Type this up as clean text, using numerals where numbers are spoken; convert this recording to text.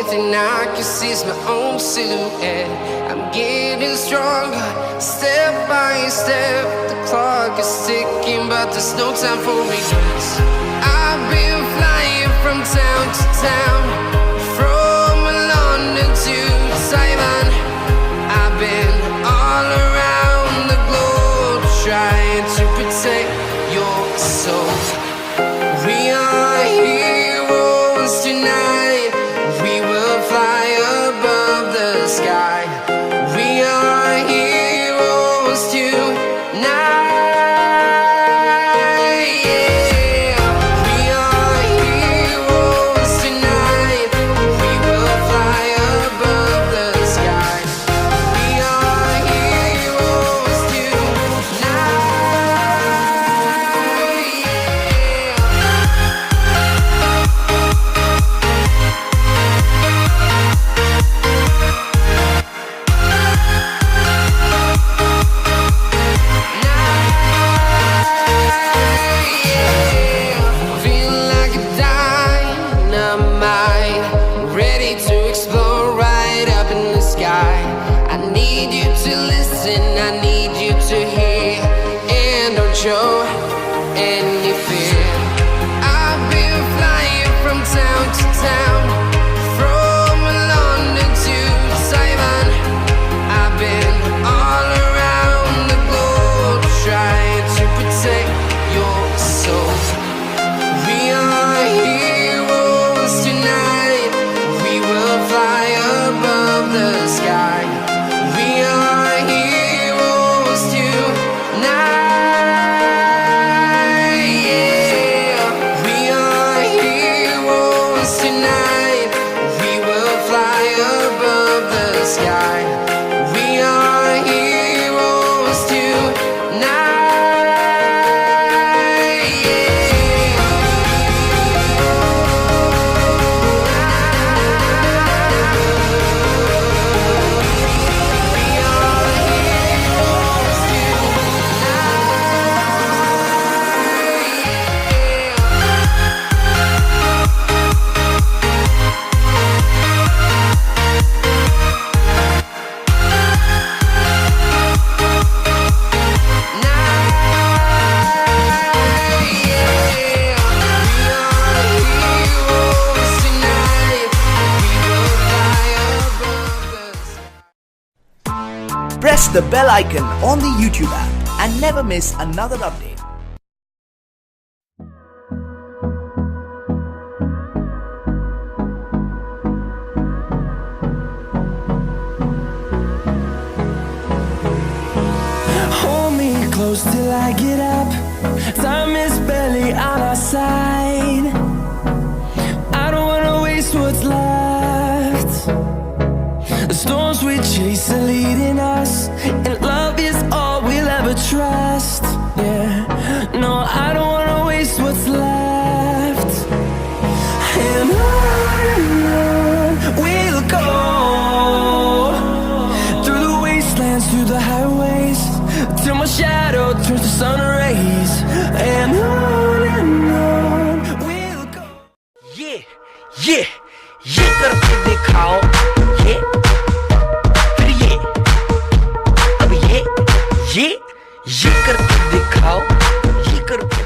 thing I can see is my own silhouette. I'm getting stronger, step by step. The clock is ticking, but there's no time for regrets. I've been flying from town to town, from London to Taiwan. I've been all around the globe, trying to protect your soul. We are heroes tonight. We will fly above the sky. We are heroes tonight. Yeah. We are heroes tonight. We will fly above the sky. We are heroes tonight. I need you to hear and don't show any fear. I've been flying from town to town, from London to Taiwan. I've been all around the globe, trying to protect your soul. We are heroes tonight. We will fly above the sky. We are heroes tonight. Yeah. We are heroes tonight. We will fly above the sky. We are heroes tonight. Press the bell icon on the YouTube app and never miss another update. Hold me close till I get up. Time is barely on our side. I don't wanna waste what's left. The storms we chase are leading us, and love is all we'll ever trust. Yeah, no, I don't wanna waste what's left. And on we'll go, through the wastelands, through the highways, till my shadow turns to sun rays. And on we'll go. Yeah, yeah, ये करके दिखाओ, ये फिर ये, अब ये करके दिखाओ, ये करके